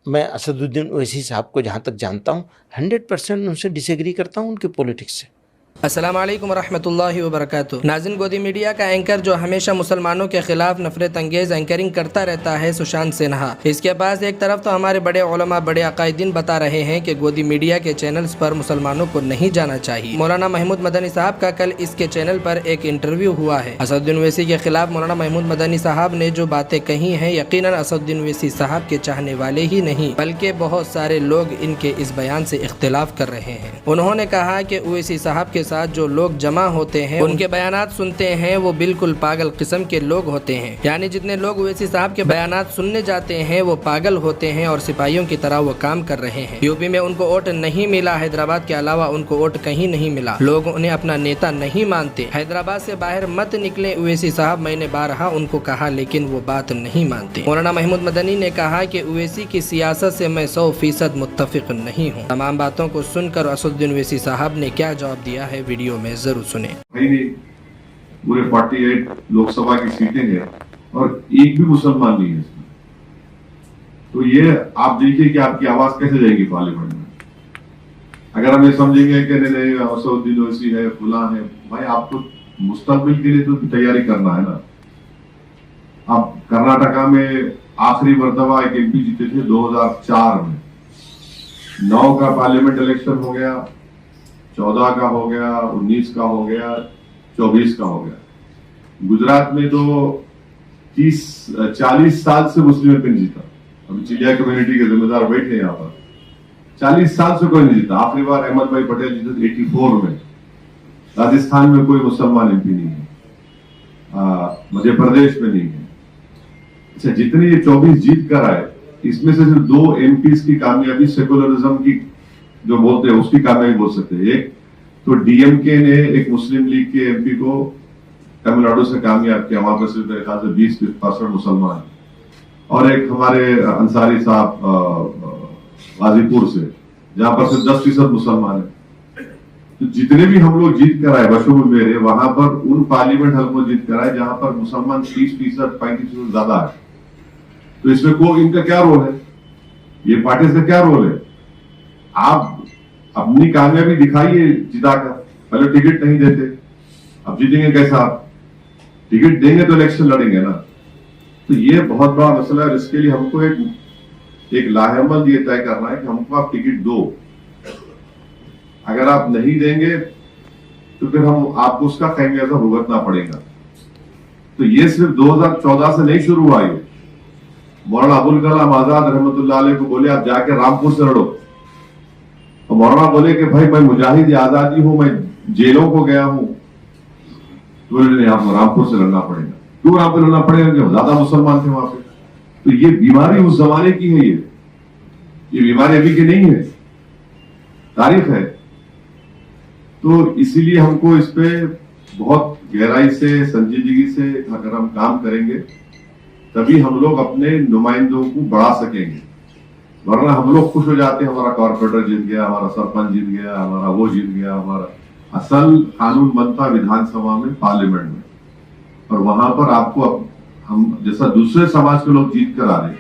मैं असदुद्दीन ओवैसी साहब को जहाँ तक जानता हूँ 100% उनसे डिसएग्री करता हूँ उनके पॉलिटिक्स से। अस्सलाम वालेकुम रहमतुल्लाहि व बरकातुहू। नाज़रीन, गोदी मीडिया का एंकर जो हमेशा मुसलमानों के खिलाफ नफरत अंगेज़ एंकरिंग करता रहता है, सुशांत सिन्हा। इसके पास एक तरफ तो हमारे बड़े उलमा, बड़े अकायदीन बता रहे हैं कि गोदी मीडिया के चैनल्स पर मुसलमानों को नहीं जाना चाहिए। मौलाना महमूद मदनी साहब का कल इसके चैनल पर एक इंटरव्यू हुआ है। असदुद्दीन ओवैसी के खिलाफ मौलाना महमूद मदनी साहब ने जो बातें कही हैं, यकीनन असदुद्दीन ओवैसी साहब के चाहने वाले ही नहीं बल्कि बहुत सारे लोग इनके इस बयान से इख्तिलाफ कर रहे हैं। उन्होंने कहा कि ओवैसी साहब के साथ जो लोग जमा होते हैं, उनके बयानात सुनते हैं, वो बिल्कुल पागल किस्म के लोग होते हैं। यानी जितने लोग ओवैसी साहब के बयानात सुनने जाते हैं वो पागल होते हैं और सिपाहियों की तरह वो काम कर रहे हैं। यूपी में उनको वोट नहीं मिला, हैदराबाद के अलावा उनको वोट कहीं नहीं मिला। लोग उन्हें अपना नेता नहीं मानते। हैदराबाद से बाहर मत निकले ओवैसी साहब, मैंने बारहा उनको कहा, लेकिन वो बात नहीं मानते। मौलाना महमूद मदनी ने कहा कि ओवैसी की सियासत से मैं 100% मुत्तफिक नहीं हूँ। तमाम बातों को सुनकर असदुद्दीन ओवैसी साहब ने क्या जवाब दिया है, वीडियो में जरूर सुने। पूरे 48 लोकसभा की सीटें हैं और एक भी मुसलमान नहीं है इसमें। तो ये आप देखिए कि आपकी आवाज कैसे जाएगी पार्लियामेंट में। अगर हम ये समझेंगे कि नहीं असदुद्दीन ओवैसी है, फुला है, भाई आपको मुस्तकबिल के लिए तो तैयारी करना है ना। आप कर्नाटका में आखिरी मर्तबा एक एमपी जीते थे 2004 में। 9 का पार्लियामेंट इलेक्शन हो गया, 14 का हो गया, 19 का हो गया, 24 का हो गया। गुजरात में तो 40 साल से मुस्लिम एमपी जीता। अभी चिड़िया कम्युनिटी के जिम्मेदार बैठे यहाँ पर। 40 साल से कोई नहीं जीता। आखिरी बार अहमद भाई पटेल जीते 84 में। राजस्थान में कोई मुसलमान एमपी नहीं है, मध्य प्रदेश में नहीं है। अच्छा, जितने ये 24 जीत कर आए, इसमें से सिर्फ 2 एमपीज की कामयाबी सेकुलरिज्म की जो बोलते हैं उसकी कामयाबी बोल सकते हैं। एक तो डीएमके ने एक मुस्लिम लीग के एमपी को तमिलनाडु से कामयाब किया, वहां पर सिर्फ मेरे ख्याल से 20% मुसलमान, और एक हमारे अंसारी साहब गाजीपुर से, जहां पर सिर्फ 10% मुसलमान है। तो जितने भी हम लोग जीत कर आए बशमूल मेरे, वहां पर उन पार्लियामेंट हल्कों जीत कर आए जहां पर मुसलमान 30%, 35% ज्यादा है। तो इसमें को इनका क्या रोल है, ये पार्टी का क्या रोल है? आप अपनी कामयाबी दिखाइए जिताकर। पहले टिकट नहीं देते, अब जीतेंगे कैसा? आप टिकट देंगे तो इलेक्शन लड़ेंगे ना। तो ये बहुत बड़ा मसला है। इसके लिए हमको एक लाहेमंद ये तय करना है कि हमको आप टिकट दो। अगर आप नहीं देंगे तो फिर हम आपको उसका खमियाजा भुगतना पड़ेगा। तो ये सिर्फ 2014 से नहीं शुरू हुआ। ये मौलाना अबुल कलाम आजाद रहमतुल्लाह अलैह को बोले आप जाके रामपुर से लड़ो, और मौलाना बोले कि भाई मैं मुजाहिद आजादी हूं, मैं जेलों को गया हूं। तो बोले नहीं, आपको रामपुर से लड़ना पड़ेगा। क्यों रामपुर लड़ना पड़ेगा? क्यों? ज्यादा मुसलमान थे वहां पे। तो ये बीमारी उस जमाने की है, ये बीमारी अभी की नहीं है, तारीख है। तो इसीलिए हमको इस पे बहुत गहराई से, संजीदगी से अगर हम काम करेंगे तभी हम लोग अपने नुमाइंदों को बढ़ा सकेंगे। वरना हम लोग खुश हो जाते हैं, हमारा कॉर्पोरेटर जीत गया, हमारा सरपंच जीत गया, हमारा वो जीत गया। हमारा असल कानून बनता विधानसभा में, पार्लियामेंट में, और वहां पर आपको हम जैसा दूसरे समाज के लोग जीत कर आ रहे,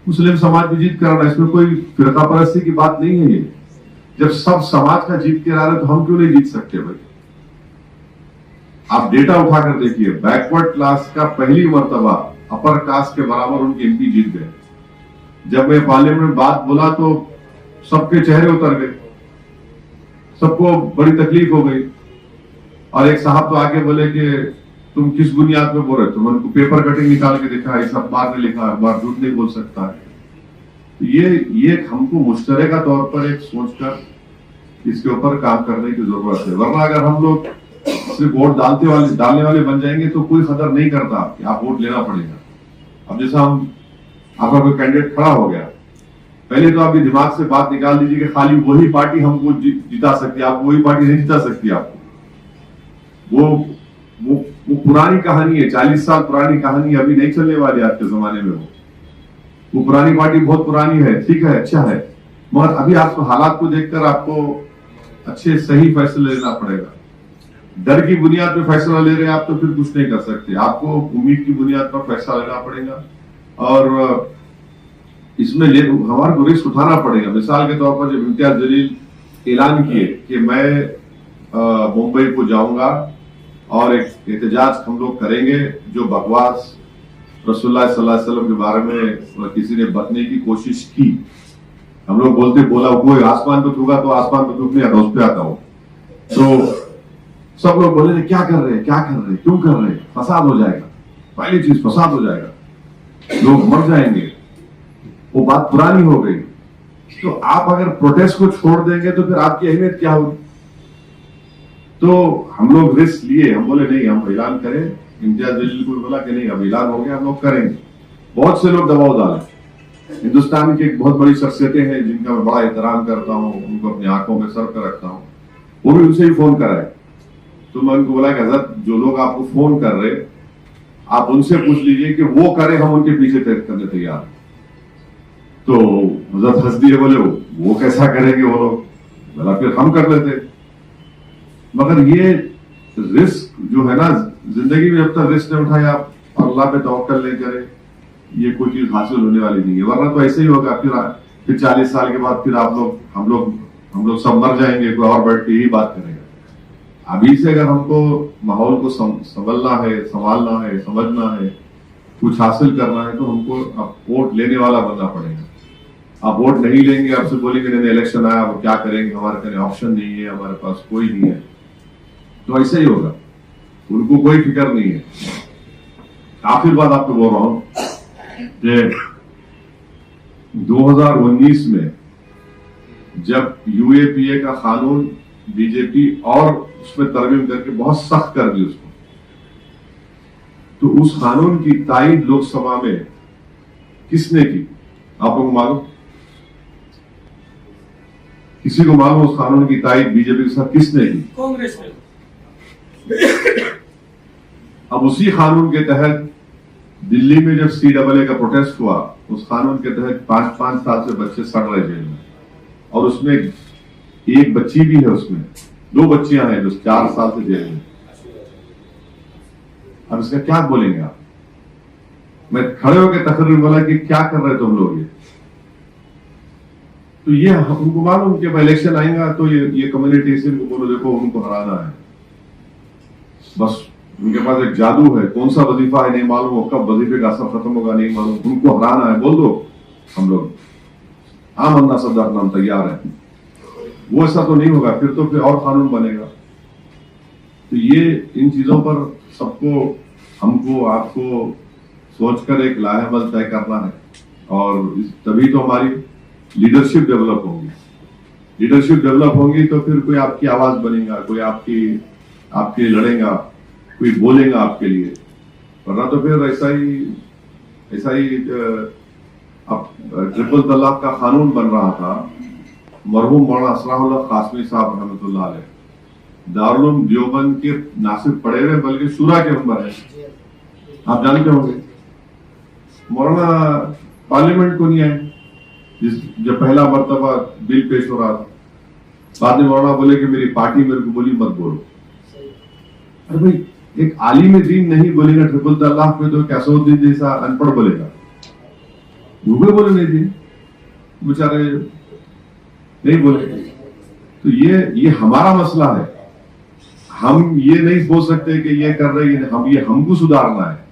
मुस्लिम समाज भी जीत कर आ रहा है। इसमें कोई फिरका परस्ती की बात नहीं है। ये जब सब समाज का जीत कर आ रहे तो हम क्यों नहीं जीत सकते? भाई आप डेटा उठाकर देखिए, बैकवर्ड क्लास का पहली मर्तबा अपर कास्ट के बराबर उनके एमपी जीत गए। जब मैं पार्लियामेंट में बात बोला तो सबके चेहरे उतर गए, सबको बड़ी तकलीफ हो गई। और एक साहब तो आके बोले कि तुम किस बुनियाद पे बोल रहे? तो उनको पेपर कटिंग निकाल के देखा, इस अखबार ने लिखा, अखबार झूठ नहीं बोल सकता है। तो ये हमको मुश्तरका तौर पर एक सोचकर इसके ऊपर काम करने की जरूरत है। वरना अगर हम लोग सिर्फ वोट डालने वाले बन जाएंगे तो कोई कदर नहीं करता कि आप वोट लेना पड़ेगा। अब जैसा आपका कोई कैंडिडेट खड़ा हो गया, पहले तो आप ये दिमाग से बात निकाल दीजिए कि खाली वही पार्टी हमको जिता सकती है। आपको वही पार्टी नहीं जिता सकती। आपको वो पुरानी कहानी है, 40 साल पुरानी कहानी, अभी नहीं चलने वाली आज के जमाने में। वो पुरानी पार्टी बहुत पुरानी है, ठीक है, अच्छा है, मगर अभी आपको हालात को देखकर आपको अच्छे सही फैसले लेना पड़ेगा। डर की बुनियाद पर फैसला ले रहे हैं आप तो फिर कुछ नहीं कर सकते। आपको उम्मीद की बुनियाद पर फैसला लेना पड़ेगा। और इसमें हमारे को रिस्क उठाना पड़ेगा। मिसाल के तौर पर जब इम्तियाज जलील ऐलान किए कि मैं मुंबई को जाऊंगा और एक एहतजाज हम लोग करेंगे जो बकवास रसूलुल्लाह सल्लल्लाहु अलैहि वसल्लम के बारे में किसी ने बतने की कोशिश की, हम लोग बोला कोई आसमान पे थूका तो आसमान पे थूक नहीं आता, उस पे आता हो। तो सब लोग बोले क्या कर रहे हैं, क्यों कर रहे हैं, फसाद हो जाएगा। पहली चीज फसाद हो जाएगा, लोग मर जाएंगे, वो बात पुरानी हो गई। तो आप अगर प्रोटेस्ट को छोड़ देंगे तो फिर आपकी अहमियत क्या होगी। तो हम लोग रिस्क लिए, हम बोले नहीं हम ऐलान करें। इम्तियाज जलील को बोला कि नहीं अब ऐलान हो गया, हम लोग करेंगे। बहुत से लोग दबाव डाले। हिंदुस्तान की एक बहुत बड़ी शख्सियतें हैं जिनका मैं बड़ा एहतराम करता हूँ, उनको अपनी आंखों में सर पे रखता हूँ, वो भी उनसे ही फोन कराए। तो मैं उनको बोला कि हजरत जो लोग आपको फोन कर रहे आप उनसे पूछ लीजिए कि वो करे, हम उनके पीछे करने तैयार। तो हजरत हंस दिए, बोले वो कैसा करेंगे वो लोग, बोला फिर हम कर लेते। मगर ये रिस्क जो है ना, जिंदगी में जब तक रिस्क नहीं उठाए आप अल्लाह पे तवक्कल नहीं करें, ये कोई चीज हासिल होने वाली नहीं है। वरना तो ऐसे ही होगा, फिर 40 साल के बाद फिर हम लोग सब मर जाएंगे, कोई और बैठ के यही बात करेगा। अभी से अगर हमको माहौल को संभालना है, समझना है, कुछ हासिल करना है, तो हमको अब वोट लेने वाला बनना पड़ेगा। आप वोट नहीं लेंगे, आपसे बोलेंगे नहीं इलेक्शन आया, वो क्या करेंगे, हमारे पास ऑप्शन नहीं है, हमारे पास कोई नहीं है, तो ऐसा ही होगा। उनको कोई फिक्र नहीं है। आखिर बात आपको बोल रहा हूं कि 2019 में जब यूएपीए का कानून बीजेपी और उसमें तरमीम करके बहुत सख्त कर दी उसको, तो उस कानून की तायीद लोकसभा में किसने की, आप लोगों को मालूम? किसी को मालूम उस कानून की तायीद बीजेपी के साथ किसने की? कांग्रेस ने। अब उसी कानून के तहत दिल्ली में जब CAA का प्रोटेस्ट हुआ, उस कानून के तहत 5-5 साल से बच्चे सड़ रहे जेल में, और उसमें एक बच्ची भी है, उसमें 2 बच्चियां हैं जो 4 साल से जेल में। अब इसका क्या बोलेंगे आप? मैं खड़े होकर तकरीर बोला कि क्या कर रहे तुम लोग, ये तो ये उनको मालूम कि इलेक्शन आएगा तो ये कम्युनिटी इसी को बोलो देखो उनको हराना है, बस उनके पास एक जादू है, कौन सा वजीफा है नहीं मालूम, कब वजीफे का असर खत्म होगा नहीं मालूम, उनको हराना है, बोल दो हम लोग आमन्ना सदार नाम तैयार है। वो ऐसा तो नहीं होगा, फिर तो फिर और कानून बनेगा। तो ये इन चीजों पर सबको, हमको, आपको सोचकर एक लाहेमल तय करना है, और तभी तो हमारी लीडरशिप डेवलप होगी। लीडरशिप डेवलप होगी तो फिर कोई आपकी आवाज बनेगा, कोई आपके लड़ेगा, कोई बोलेगा आपके लिए, वरना तो फिर ऐसा ही अब ट्रिपल तलाक का कानून बन रहा था। मरहूम मौलाना असराउल्लाह कासमी साहब रहमतुल्लाह अलैह दारुल देवबंद के ना सिर्फ पढ़े हुए बल्कि शूरा के मेंबर है, आप जानते होंगे। मौलाना पार्लियामेंट को नहीं आए जब पहला मर्तबा बिल पेश हो रहा था, बाद में मौलाना बोले कि मेरी पार्टी मेरे को बोली मत बोलो। अरे भाई, एक आलिम दीन नहीं बोलेगा ट्रिपल तलाक पे तो कैसोद्दीन जैसा अनपढ़ बोलेगा, वो भी बोले नहीं थी, बेचारे नहीं बोले। तो ये हमारा मसला है, हम ये नहीं बोल सकते कि ये कर रहे हैं, हमको सुधारना है।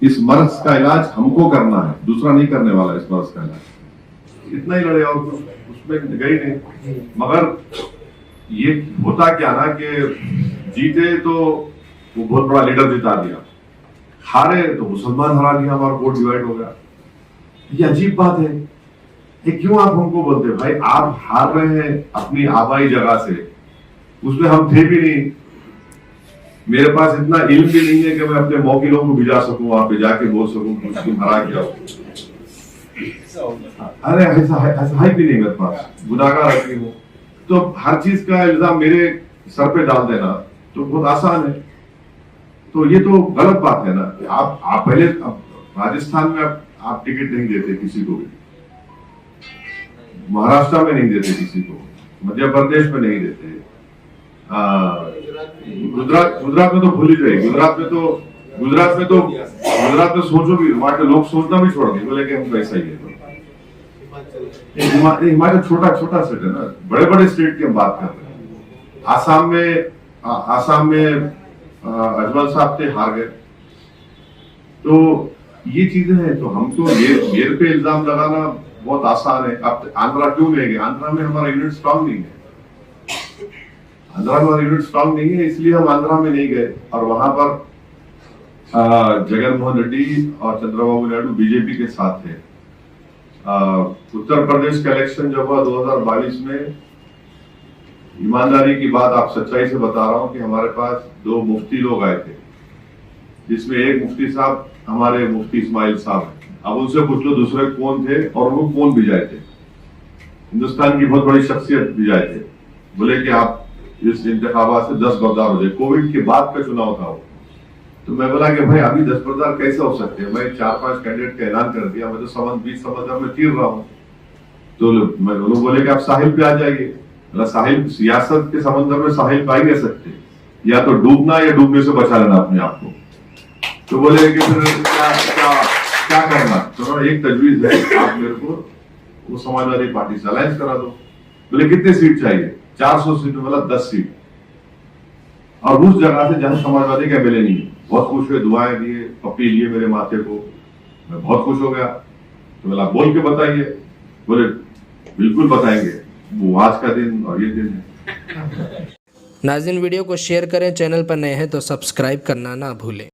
इस मर्ज का इलाज हमको करना है, दूसरा नहीं करने वाला इस मर्ज का इलाज। इतना ही लड़े और उसमें गई नहीं। मगर ये होता क्या ना कि जीते तो वो बहुत बड़ा लीडर जिता दिया, हारे तो मुसलमान हरा दिया, हमारा वोट डिवाइड हो गया। ये अजीब बात है। ये क्यों आप हमको बोलते भाई, आप हार रहे हैं अपनी आबाई जगह से, उसमें हम थे भी नहीं, मेरे पास इतना इल्म भी नहीं है कि मैं अपने मौकिलों को भिजा सकूं, वहां पे जाके बोल सकूं मुस्लिम हरा क्या हो। अरे ऐसा है भी नहीं मेरे पास, गुनाहगार आदमी हूं। तो हर चीज का इल्जाम मेरे सर पे डाल देना तो बहुत आसान है। तो ये तो गलत बात है ना। आप पहले राजस्थान में आप टिकट नहीं देते किसी को भी, महाराष्ट्र में नहीं देते किसी को, मध्य प्रदेश में नहीं देते, गुजरात में तो भूल ही जाए। गुजरात में सोचो भी, वहां के लोग सोचना भी छोड़ दिए, बोले कि हम पैसा ही है। हिमाचल छोटा छोटा स्टेट है ना, बड़े बड़े स्टेट की हम बात कर रहे हैं। आसाम में अजमल साहब थे, हार गए। तो ये चीजें हैं। तो हम तो ये मेरे पे इल्जाम लगाना बहुत आसान है। अब आंध्रा क्यों नहीं गए? आंध्रा में हमारा यूनिट स्ट्रांग नहीं है। आंध्रा में हमारा यूनिट स्ट्रांग नहीं है, इसलिए हम आंध्रा में नहीं गए। और वहां पर जगनमोहन रेड्डी और चंद्रबाबू नायडू बीजेपी के साथ थे। उत्तर प्रदेश का इलेक्शन जब हुआ 2022 में, ईमानदारी की बात आप सच्चाई से बता रहा हूं कि हमारे पास 2 मुफ्ती लोग आए थे, जिसमें एक मुफ्ती साहब हमारे मुफ्ती इस्माइल साहब हैं। अब उनसे पूछ लो दूसरे कौन थे और वो कौन भिजाए थे। हिंदुस्तान की बहुत बड़ी शख्सियत भिजाए थे। बोले कि आप इस इंतखाबात से 10 बरदार हो जाए। कोविड के बाद का चुनाव था वो। तो मैं बोला कि भाई अभी 10 बरदार कैसे हो सकते हैं? मैं 4-5 कैंडिडेट का ऐलान कर दिया, मैं तो 20 समंदर में तीर रहा हूं। तो लोग बोले कि आप साहिल पे आ जाइए। साहिल, सियासत के समंदर में साहिल पाई नहीं सकते, या तो डूबना या डूबने से बचा लेना अपने आप को। तो बोले कि फिर क्या करना? तो एक तजवीज है, आप मेरे को वो समाजवादी पार्टी से अलायंस करा दो। बोले कितने सीट चाहिए? 400 सीट, मतलब 10 सीट। और उस जगह से जहां समाजवादी का एमएलए नहीं है। बहुत खुश हुए, दुआएं दिए, पप्पी लिए मेरे माथे को। मैं बहुत खुश हो गया। तो बोला बोल के बताइए। बोले बिल्कुल बताएंगे, वो आज का दिन और ये दिन है। नाज़रीन, वीडियो को शेयर करें, चैनल पर नए हैं तो सब्सक्राइब करना ना भूलें।